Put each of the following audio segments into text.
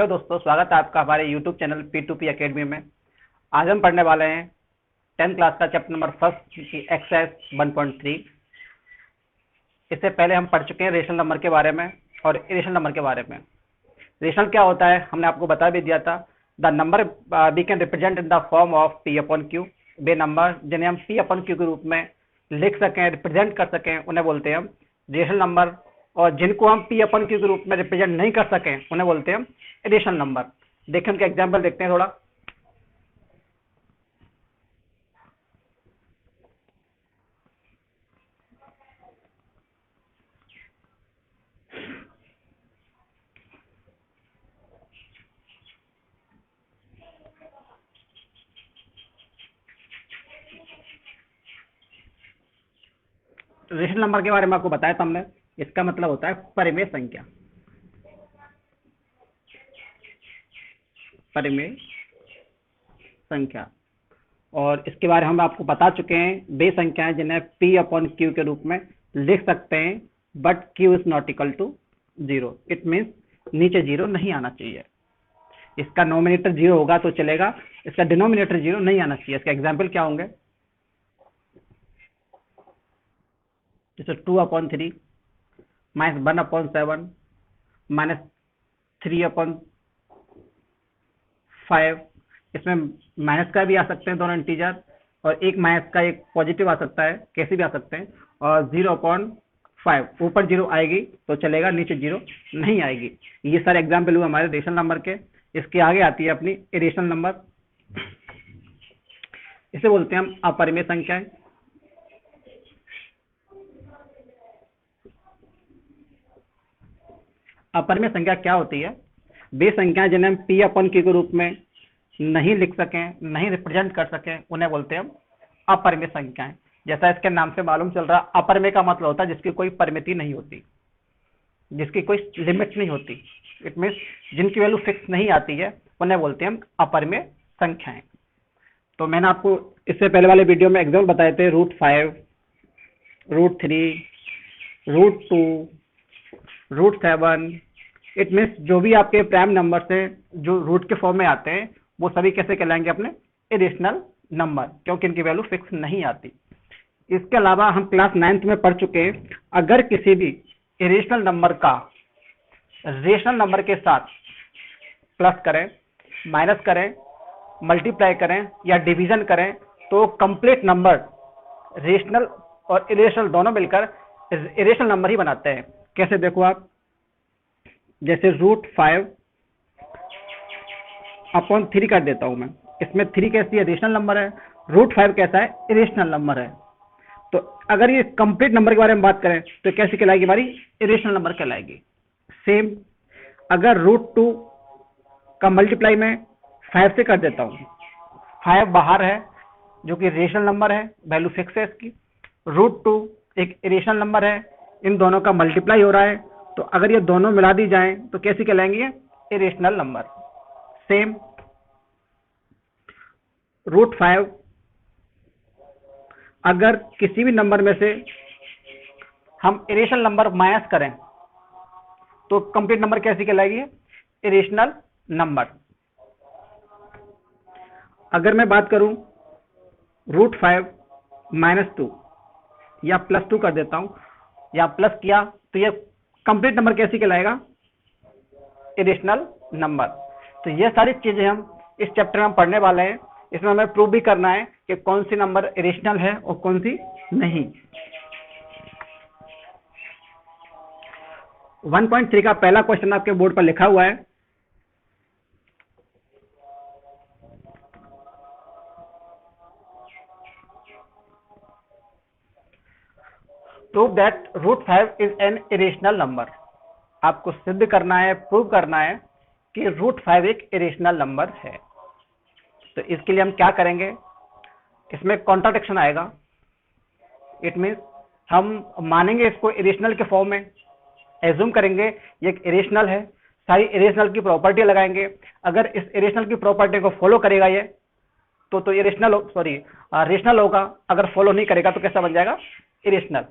Hello दोस्तों, स्वागत है आपका हमारे YouTube चैनल P2P एकेडमी में। आज हम पढ़ने वाले हैं 10th क्लास का चैप्टर नंबर फर्स्ट की एक्सरसाइज 1.3। इससे पहले हम पढ़ चुके हैं रेशनल नंबर के बारे में और इरेशनल नंबर के बारे में। रेशनल क्या होता है हमने आपको बता भी दिया था। The number we can represent in the form of P upon Q। वे नंबर जिन्हें हम P अपॉन Q के रूप में लिख सकें, रिप्रेजेंट कर सकें, उन्हें बोलते हैं हम रेशनल नंबर। और जिनको हम P अपन Q के रूप में रिप्रेजेंट नहीं कर सकें उन्हें बोलते हैं हम इरेशनल नंबर। देखिए उनके एग्जाम्पल देखते हैं थोड़ा। रेशनल नंबर के बारे में आपको बताया था हमने। इसका मतलब होता है परिमेय संख्या। परिमेय संख्या। और इसके बारे में हम आपको बता चुके हैं वे संख्याएं जिन्हें P अपॉन Q के रूप में लिख सकते हैं, but Q is not equal to 0। It means नीचे 0 नहीं आना चाहिए। इसका नोमिनेटर 0 होगा तो चलेगा, इसका डिनोमिनेटर 0 नहीं आना चाहिए। इसका एग्जाम्पल क्या होंगे? जैसे 2 upon 3, minus 1 upon 7, minus 3 upon 5। इसमें माइनस का भी आ सकते हैं दोनों इंटीजर, और एक माइनस का एक पॉजिटिव आ सकता है, कैसे भी आ सकते हैं। और 0/5 ऊपर 0 आएगी तो चलेगा, नीचे 0 नहीं आएगी। ये सारे एग्जाम्पल हुए हमारे रेशनल नंबर के। इसके आगे आती है अपनी इरेशनल नंबर। इसे बोलते हैं हम अपरिमेय संख्याएं। अपरिमेय संख्या क्या होती है? वे संख्याएं जिन्हें हम P अपन Q के रूप में नहीं लिख सकें, नहीं रिप्रेजेंट कर सकें, उन्हें बोलते हैं हम अपरिमेय संख्याएं। जैसा इसके नाम से मालूम चल रहा, अपरिमेय का मतलब होता है जिसकी कोई परिमिति नहीं होती, जिसकी कोई लिमिट नहीं होती। इट मीन्स जिनकी वैल्यू फिक्स नहीं आती है उन्हें बोलते हैं हम अपरिमेय संख्याएं। तो मैंने आपको इससे पहले वाले वीडियो में एग्जाम्पल बताए थे √5, √3, √2, √7। इट मीन्स जो भी आपके प्राइम नंबर हैं जो रूट के फॉर्म में आते हैं वो सभी कैसे कहलाएंगे? अपने इरेशनल नंबर, क्योंकि इनकी वैल्यू फिक्स नहीं आती। इसके अलावा हम क्लास 9th में पढ़ चुके हैं, अगर किसी भी इरेशनल नंबर का रेशनल नंबर के साथ प्लस करें, माइनस करें, मल्टीप्लाई करें या डिवीजन करें तो कंप्लीट नंबर रेशनल और इरेशनल दोनों मिलकर इरेशनल नंबर ही बनाते हैं। कैसे? देखो आप, जैसे √5 अपॉन 3 कर देता हूं मैं। इसमें 3 कैसी है? रेशनल नंबर है। √5 कैसा है? इरेशनल नंबर है। तो अगर ये कंप्लीट नंबर के बारे में बात करें तो कैसी कहलाएगी? हमारी इरेशनल नंबर कहलाएगी। सेम अगर √2 का मल्टीप्लाई में 5 से कर देता हूं, 5 बाहर है जो कि रेशनल नंबर है, वैल्यू फिक्स है इसकी। √2 एक इरेशनल नंबर है, इन दोनों का मल्टीप्लाई हो रहा है, तो अगर ये दोनों मिला दी जाएं तो कैसी कहलाएंगी? ये इरेशनल नंबर। सेम √5 अगर किसी भी नंबर में से हम इरेशनल नंबर माइनस करें तो कंप्लीट नंबर कैसी कहलाएगी? Irrational number. अगर मैं बात करूं √5 -2 या +2 कर देता हूं, या प्लस किया तो ये कंप्लीट नंबर कैसी कहलाएगा? Irrational number. तो ये सारी चीजें हम इस चैप्टर में पढ़ने वाले हैं। इसमें हमें प्रूव भी करना है कि कौन सी नंबर इरेशनल है और कौन सी नहीं। 1.3 का पहला क्वेश्चन आपके बोर्ड पर लिखा हुआ है। Prove that √5 is an irrational number. आपको सिद्ध करना है, प्रूव करना है कि √5 एक इरेशनल नंबर है। तो इसके लिए हम क्या करेंगे? इसमें कॉन्ट्राडिक्शन आएगा। इट मीन्स हम मानेंगे इसको इरेशनल के फॉर्म में, एज्यूम करेंगे ये एक इरेशनल है, सारी इरेशनल की प्रॉपर्टी लगाएंगे। अगर इस इरेशनल की प्रॉपर्टी को फॉलो करेगा ये तो इरेशनल रेशनल होगा। अगर फॉलो नहीं करेगा तो कैसा बन जाएगा? इरेशनल।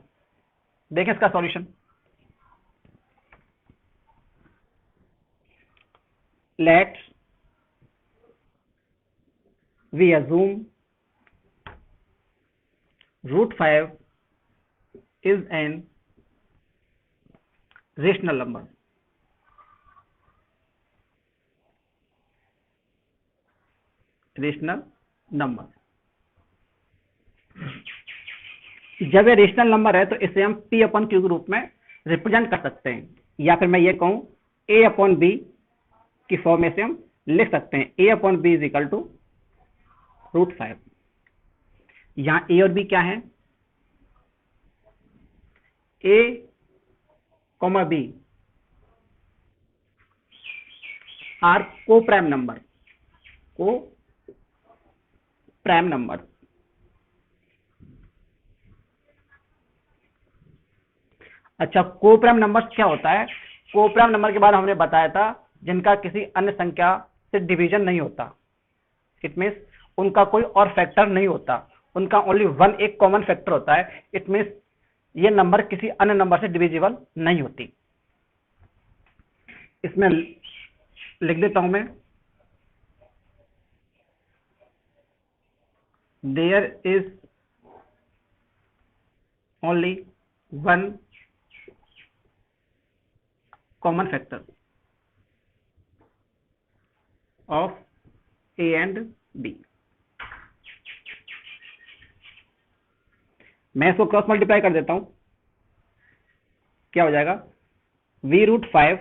देखें इसका solution. Let's we assume √5 is an rational number. Rational number, जब ये रेशनल नंबर है तो इसे हम P अपॉन Q के रूप में रिप्रेजेंट कर सकते हैं, या फिर मैं ये कहूं A अपॉन B की फॉर्म में से हम लिख सकते हैं A upon B is equal to √5। यहां A और B क्या है? A, B are coprime number, अच्छा, को प्राइम नंबर क्या होता है? को प्राइम नंबर के बाद हमने बताया था जिनका किसी अन्य संख्या से डिवीजन नहीं होता, इट मीन्स उनका कोई और फैक्टर नहीं होता, उनका ओनली वन एक कॉमन फैक्टर होता है। इट मीन्स ये नंबर किसी अन्य नंबर से डिविजिबल नहीं होती। इसमें लिख देता हूं मैं, there is only one common factor of A and B। मैं इसको क्रॉस मल्टीप्लाई कर देता हूं, क्या हो जाएगा? V√5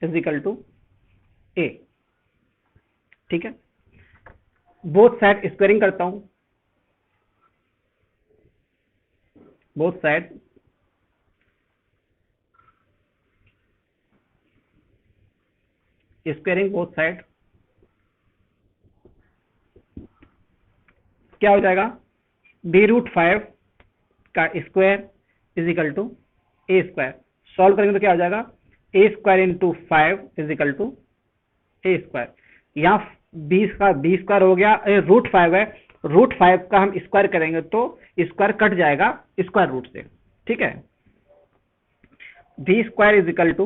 is equal to A। ठीक है, बोथ साइड स्क्वायरिंग करता हूं, both side squaring, both side क्या हो जाएगा? B√5 का square is equal to A square. Solve करेंगे तो क्या हो जाएगा? A square into 5 is equal to A square. यहाँ B स्क्वायर हो गया, √5 है, √5 का हम स्क्वायर करेंगे तो स्क्वायर कट जाएगा स्क्वायर रूट से। ठीक है, B square is equal to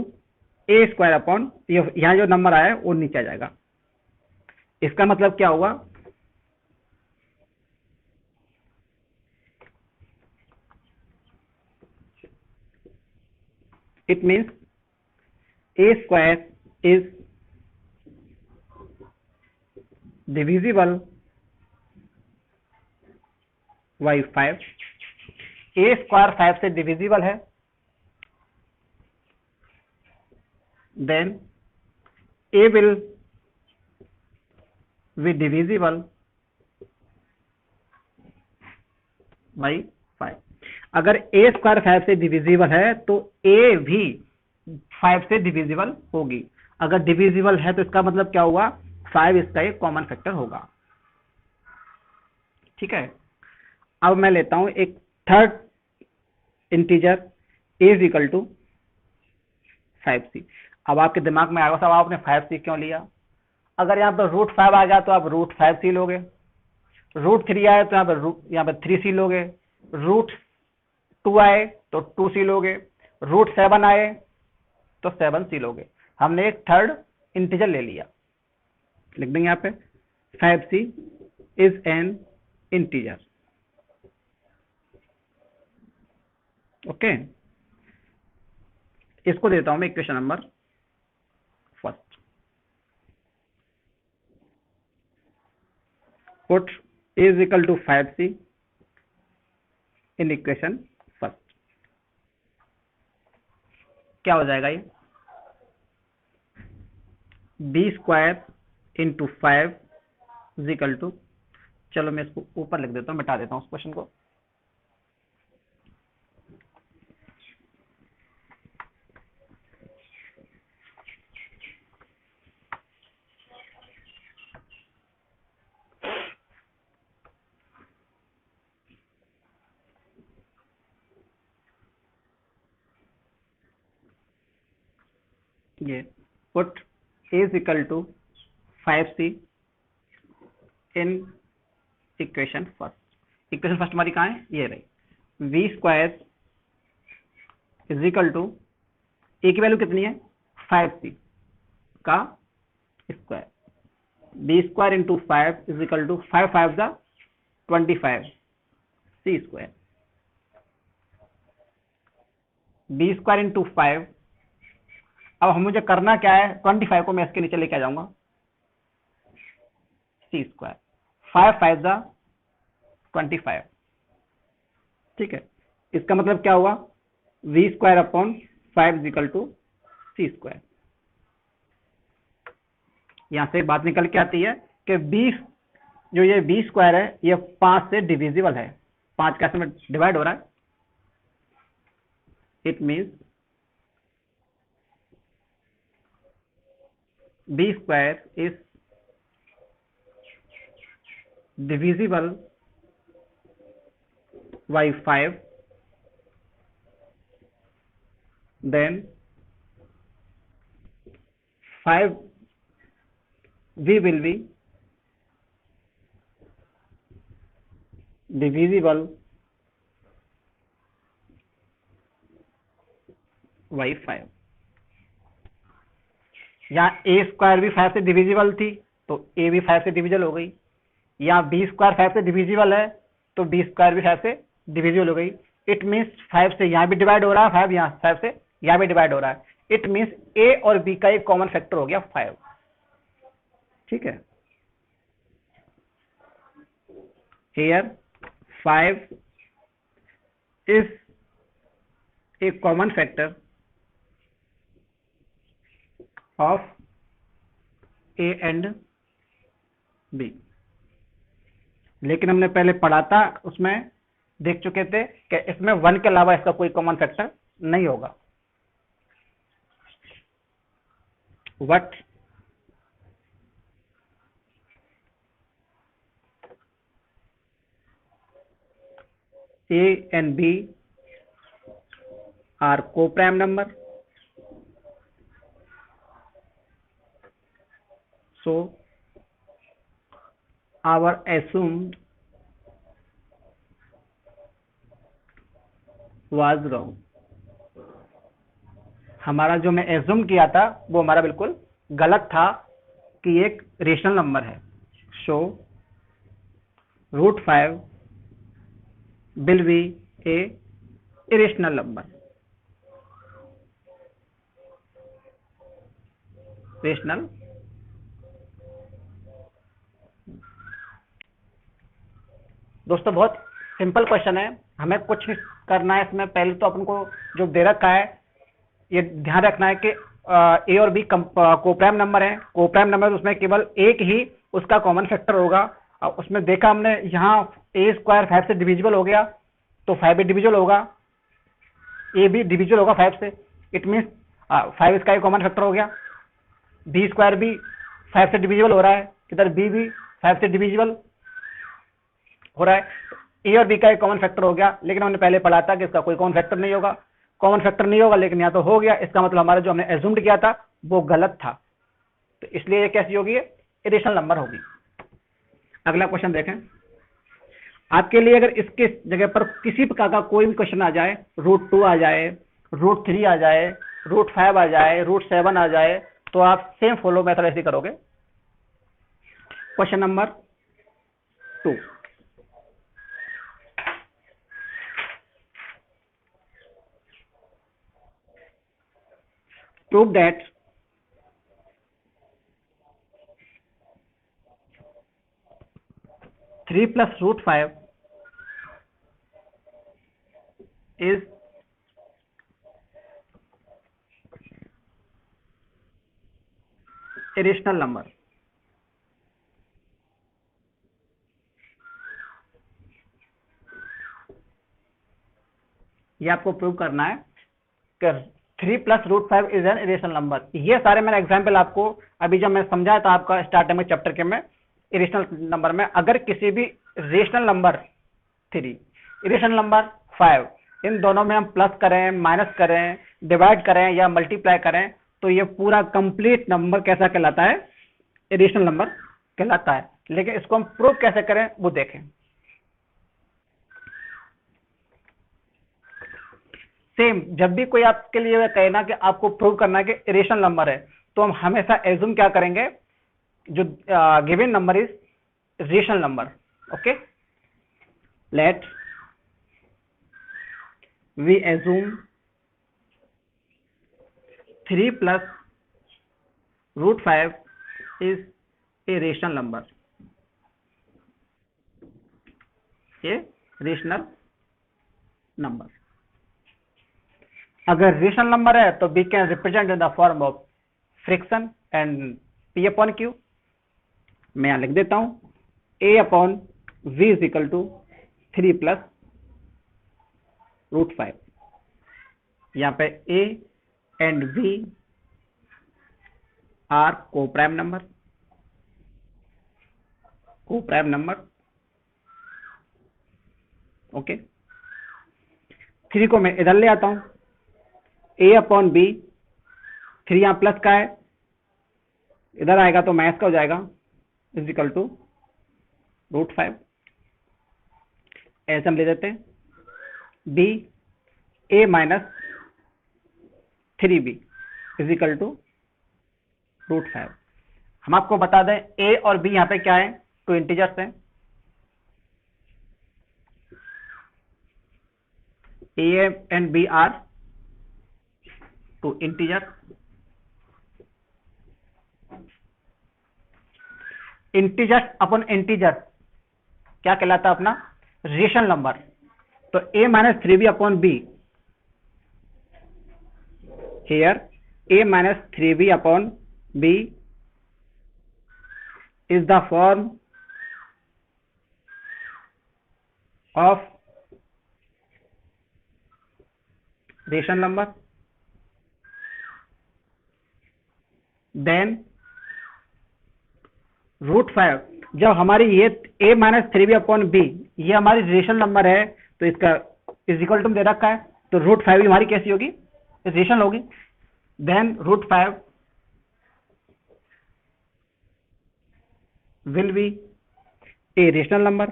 A square upon, यहाँ जो नंबर आया है वो नीचे आ जाएगा। इसका मतलब क्या हुआ? It means A square is divisible by 5। A square 5 से डिविजिबल है, then A will be divisible by 5। अगर A स्क्वायर 5 से डिविजिबल है तो A भी 5 से डिविजिबल होगी। अगर डिविजिबल है तो इसका मतलब क्या हुआ? 5 इसका एक कॉमन फैक्टर होगा। ठीक है, अब मैं लेता हूं एक third integer A is equal to 5C। अब आपके दिमाग में आएगा साहब आपने 5C क्यों लिया? अगर यहाँ पर √5 आ गया तो आप √5C लोगे, √3 आए तो यहाँ पर 3C लोगे, √2 आए तो 2C लोगे, √7 आए तो 7C लोगे। हमने एक थर्ड इंटीजर ले लिया, लिख देंगे यहाँ पे 5C is an integer. Okay, इसको देता हूं मैं equation number first. Put A is equal to 5C in equation first. क्या हो जाएगा? ये B square into 5 is equal to, चलो मैं इसको ऊपर लिख देता हूं, मिटा देता हूं उस क्वेश्चन को। ये put A is equal to 5C in equation first. Equation first हमारी कहाँ है? ये रही। V square is equal to, A की वैल्यू कितनी है? 5C का square, B square into 5 is equal to 5 5 ज़ा 25 C square, B square into 5। अब हम मुझे करना क्या है, 25 को मैं इसके नीचे लेके आ जाऊंगा, सी स्क्वायर, 5 5 ज़ा 25, ठीक है। इसका मतलब क्या हुआ, V square upon 5 is equal to C square. यहां से बात निकल के आती है कि 20 जो ये बी स्क्वायर है ये 5 से डिविजिबल है, 5 कैसे में डिवाइड हो रहा है, it means B square is divisible by 5, then 5 v will be divisible by 5। यहाँ ए स्क्वायर भी 5 से डिविजिबल थी तो ए भी 5 से डिविजिबल हो गई, यहाँ बी स्क्वायर 5 से डिविजिबल है तो बी स्क्वायर भी 5 से डिविजिबल हो गई। इट मीन्स 5 से यहाँ भी डिवाइड हो रहा है, 5 यहाँ 5 से यहाँ भी डिवाइड हो रहा है। इट मीन्स ए और बी का एक कॉमन फैक्टर हो गया 5, ठीक है। Here 5 is a common factor of A and B. लेकिन हमने पहले पढ़ा था, उसमें देख चुके थे कि इसमें 1 के अलावा इसका कोई कॉमन फैक्टर नहीं होगा। But A and B are co-prime number, so our assumed was wrong। हमारा जो मैं एज्यूम किया था वो हमारा बिल्कुल गलत था कि एक रेशनल नंबर है। सो √5 will be a irrational number, rational. दोस्तों बहुत सिंपल क्वेश्चन है, हमें कुछ नहीं करना है इसमें। पहले तो अपन को जो दे रखा है ये ध्यान रखना है कि ए और बी को-प्राइम नंबर है। को-प्राइम नंबर उसमें केवल एक ही उसका कॉमन फैक्टर होगा। उसमें देखा हमने यहाँ ए स्क्वायर 5 से डिविजिबल हो गया तो 5 भी डिविजिबल होगा, ए भी डिविजिबल होगा 5 से। इट मीन्स 5 इसका एक कॉमन फैक्टर हो गया। बी स्क्वायर भी 5 से डिविजिबल हो रहा है, इधर बी भी 5 से डिविजिबल हो रहा है। ए और बी का एक कॉमन फैक्टर हो गया, लेकिन हमने पहले पढ़ा था कि इसका कोई कॉमन फैक्टर नहीं होगा। कॉमन फैक्टर नहीं होगा लेकिन यहाँ तो हो गया, इसका मतलब हमारा जो हमने एज्यूम्ड किया था वो गलत था, तो इसलिए ये कैसी होगी, इरेशनल नंबर होगी। अगला क्वेश्चन देखें। आपके लिए अगर इसके जगह पर किसी प्रकार का कोई भी क्वेश्चन आ जाए, √2 आ जाए, √3 आ जाए, √5 आ जाए, √7 आ जाए, तो आप सेम फॉलो मेथड ऐसे करोगे। Question number 2, prove that (3 + √5) is irrational number। ये आपको प्रूव करना है कि 3 + √5 इज एन इरेशनल नंबर। ये सारे मैंने एग्जाम्पल आपको अभी जब मैं समझाया था आपका स्टार्टिंग में चैप्टर के में, इरेशनल नंबर में अगर किसी भी रेशनल नंबर 3, इरेशनल नंबर 5, इन दोनों में हम प्लस करें, माइनस करें, डिवाइड करें या मल्टीप्लाई करें तो ये पूरा कंप्लीट नंबर कैसा कहलाता है, इरेशनल नंबर कहलाता है। लेकिन इसको हम प्रूव कैसे करें वो देखें। सेम जब भी कोई आपके लिए कहना कि आपको प्रूव करना है कि इरेशनल नंबर है, तो हम हमेशा एज्यूम क्या करेंगे जो given number is rational number. Okay, let we assume 3 plus root 5 is a rational number. a rational number. अगर रेशनल नंबर है तो we can represent in the form of fraction and P upon Q. मैं यहां लिख देता हूं A upon V is equal to 3 plus root 5. यहां पे A and V are coprime number. Okay, 3 को मैं इधर ले आता हूं. A अपॉन B, 3 यहां प्लस का है, इधर आएगा तो माइनस का हो जाएगा, इज इक्वल टू रूट 5. ऐसे हम ले देते हैं B A minus 3B is equal to root 5. हम आपको बता दें A और B यहां पे क्या है, टू इंटीजर्स हैं. A and B are two integer. Integer upon integer क्या कहलाता है अपना, रेशनल नंबर. तो A minus 3B upon B, here A minus 3B upon B is the form of rational number. Then root 5, जब हमारी ये A minus 3B upon B ये हमारी रेशनल नंबर है तो इसका इज इक्वल टू दे रखा है, तो रूट 5 भी हमारी कैसी होगी, रेशनल होगी. Then root 5 will be a rational number.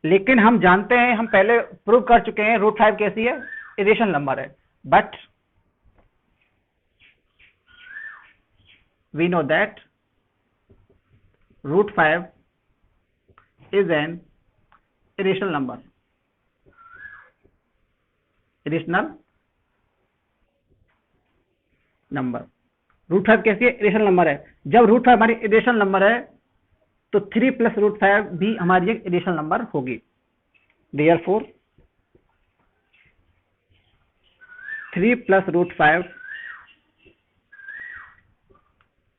लेकिन हम जानते हैं, हम पहले प्रूव कर चुके हैं रूट 5 कैसी है, रेशनल नंबर है. But we know that root 5 is an irrational number. irrational number. रूट 5 कैसी है, इरेशनल नंबर है. जब रूट 5 हमारी इरेशनल नंबर है तो 3 प्लस रूट 5 भी हमारी एक इरेशनल नंबर होगी. Therefore 3 plus root 5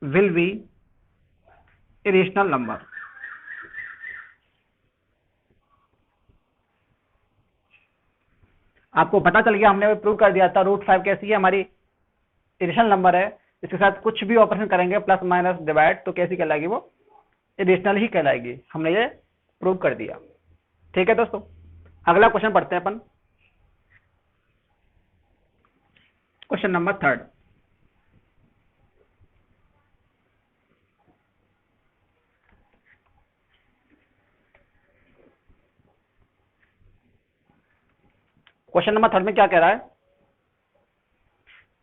will be irrational number. आपको पता चल गया, हमने प्रूव कर दिया था रूट 5 कैसी है, हमारी इरेशनल नंबर है. इसके साथ कुछ भी ऑपरेशन करेंगे, प्लस माइनस डिवाइड, तो कैसी कहलाएगी, वो इरेशनल ही कहलाएगी. हमने ये प्रूव कर दिया. ठीक है दोस्तों, अगला क्वेश्चन पढ़ते हैं अपन. Question number 3. क्वेश्चन नंबर 3 में क्या कह रहा है,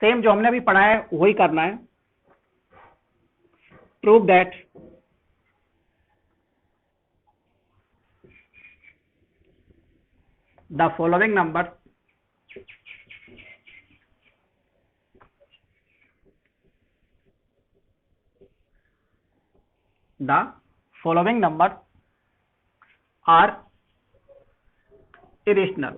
सेम जो हमने अभी पढ़ा है वही करना है. Prove that the following number are irrational.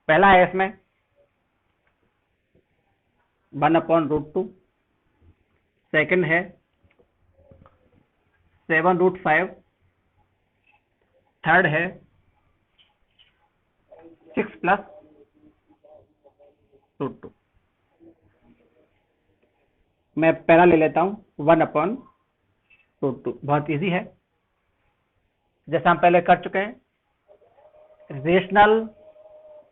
पहला है इसमें 1 अपॉन रूट 2. सेकेंड है 7 रूट 5. थर्ड है 6 प्लस रूट 2. मैं पहला ले लेता हूं 1 अपॉन रूट 2. बहुत इजी है, जैसा हम पहले कर चुके हैं. रेशनल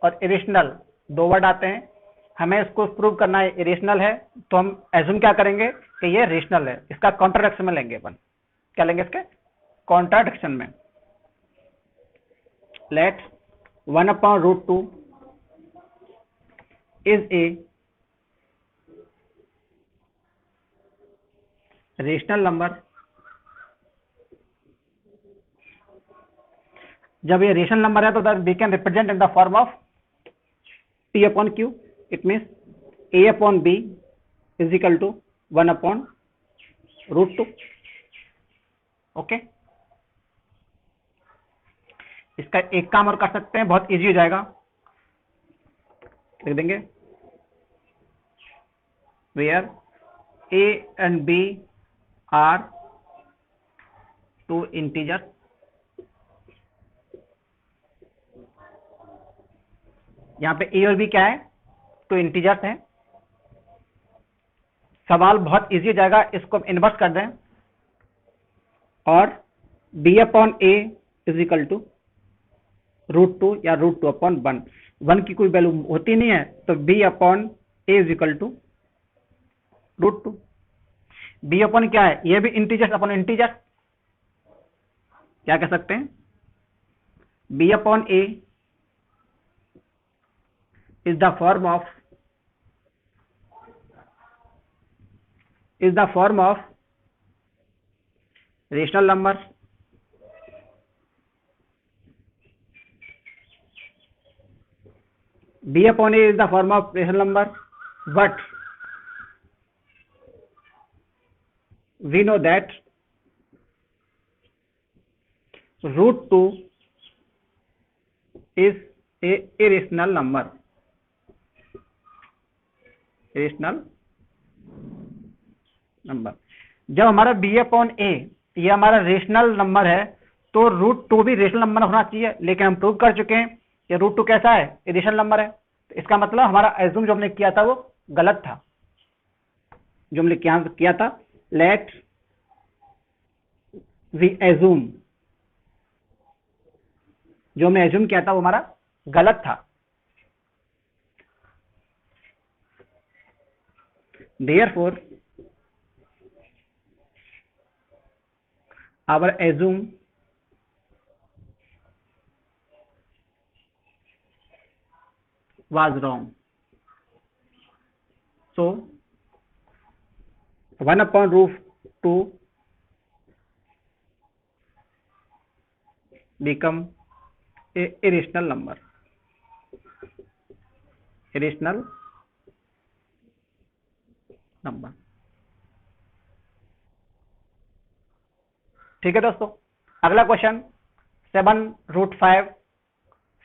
और इरेशनल दो वर्ड आते हैं, हमें इसको प्रूव करना है इरेशनल है, तो हम एज्यूम क्या करेंगे कि ये रेशनल है. इसका कॉन्ट्राडिक्शन में लेंगे अपन. क्या लेंगे इसके कॉन्ट्राडिक्शन में. Let 1/√2 is a rational number. जब ये रेशनल नंबर है तो we can represent in the form of P/Q। It means A/B is equal to 1/√2। Okay, इसका एक काम और कर सकते हैं, बहुत इजी हो जाएगा। लिख देंगे where A and B are two integer. यहां पे ए और बी क्या है? टू इंटीजर्स हैं। सवाल बहुत इजी हो जाएगा, इसको हम इन्वर्स कर दें और B/A इज इक्वल टू √2 या √2/1। 1 की कोई वैल्यू होती नहीं है तो B/A is equal to √2। B/ क्या है? ये भी इंटीजर्स अपॉन इंटीजर। क्या कह सकते हैं? B/A is the form of rational number B/A is the form of rational number, but we know that √2 is a irrational number। Rational number जब हमारा B/A ये हमारा रेशनल नंबर है तो √2 भी रेशनल नंबर होना चाहिए, लेकिन हम प्रूव कर चुके हैं कि √2 कैसा है? रेशनल नंबर है। तो इसका मतलब हमारा एज्यूम जो हमने किया था वो गलत था। जो हमने किया था, लेट वी एज्यूम, जो हमने एज्यूम किया था वो हमारा गलत था। Therefore, our assume was wrong. So 1/√2 become a irrational number। irrational number. ठीक है दोस्तों, अगला क्वेश्चन 7√5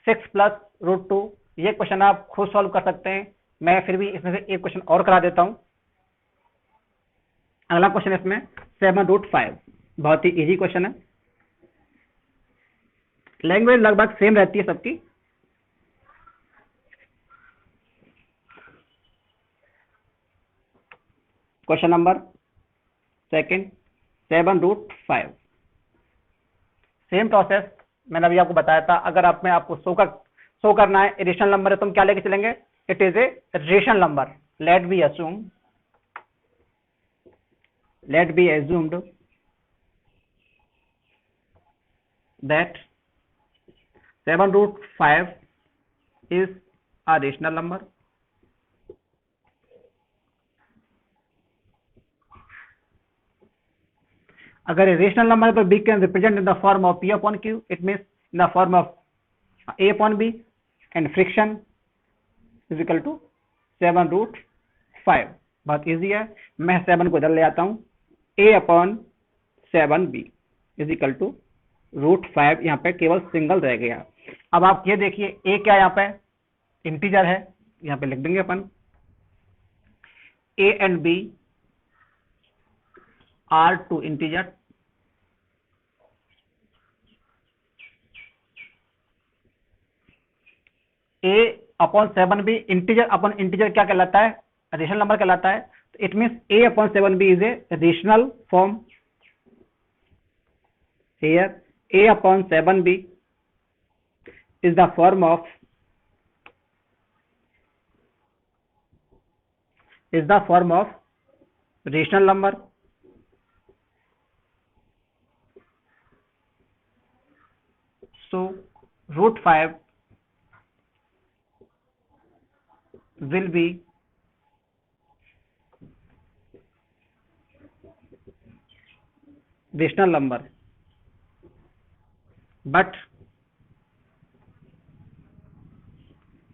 6 + √2। ये क्वेश्चन आप खुद सॉल्व कर सकते हैं, मैं फिर भी इसमें से एक क्वेश्चन और करा देता हूं। अगला क्वेश्चन इसमें 7√5 बहुत ही इजी क्वेश्चन है। लैंग्वेज लगभग सेम रहती है सबकी। Question number second 7√5। Same process मैंने अभी आपको बताया था। अगर आपको शो करना है रेशनल नंबर है तो हम क्या लेके चलेंगे? It is a rational number. Let be assumed that 7√5 is a rational number। अगर ये रेशनल नंबर है तो B can represent in the form of P/Q। It means in the form of A/B and fraction is equal to 7√5। बहुत easy है, मैं 7 को इधर ले आता हूं। A/7B is equal to √5। यहाँ पे केवल सिंगल रह गया। अब आप ये देखिए A क्या यहाँ पे इंटीजर है, यहाँ पे लिख देंगे अपन A and B are two integer. A/7B integer upon integer क्या कहलाता है? रेशनल नंबर कहलाता है। तो it means A/7B is a rational form. Here A/7B is the form of rational number। So √5 will be rational number, but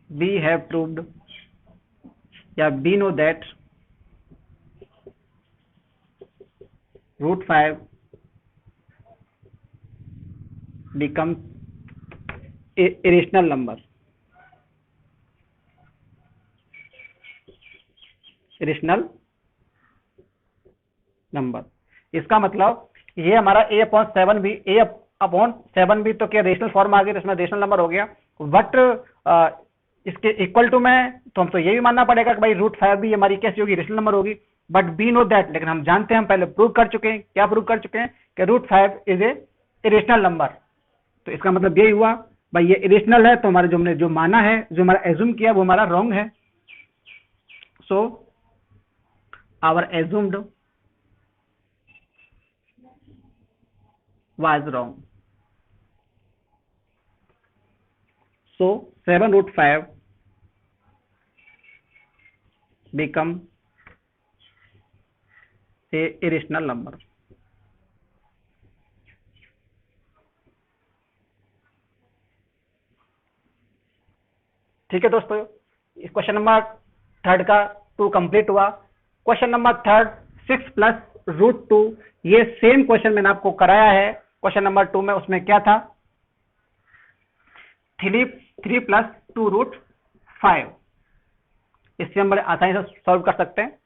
we have proved, या we know that root 5 becomes a irrational number. irrational number इसका मतलब ये हमारा a upon 7 भी, a upon 7 भी तो क्या rational form आ गई, तो इसमें रेशनल नंबर हो गया। बट इसके इक्वल टू में तो हम तो ये भी मानना पड़ेगा कि भाई रूट 5 भी हमारी कैसी होगी, रेशनल नंबर होगी। बट बी नो दैट, लेकिन हम जानते हैं, हम पहले प्रूव कर चुके हैं। क्या प्रूव कर चुके हैं? कि root 5 is a irrational number. तो इसका मतलब यही हुआ भाई ये इरेशनल है, तो हमारे जो हमने जो माना है, जो हमारा एज्यूम किया, वो हमारा रॉन्ग है। So our assumed was wrong. So 7 root 5 become a irrational number. ठीक है दोस्तों, इस क्वेश्चन नंबर 3 का 2 कंप्लीट हुआ। क्वेश्चन नंबर 3 6 प्लस रूट 2, ये सेम क्वेश्चन मैंने आपको कराया है क्वेश्चन नंबर 2 में। उसमें क्या था? 3 प्लस 2 रूट 5। इससे हम बड़े आसानी से सॉल्व कर सकते हैं।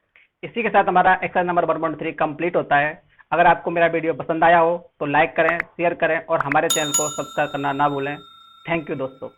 इसी के साथ हमारा एक्सरसाइज नंबर 1.3 कंप्लीट होता है। अगर आपको मेरा वीडियो पसंद आया हो तो लाइक करें, शेयर करें और हमारे चैनल को सब्सक्राइब करना ना भूलें। थैंक यू दोस्तों।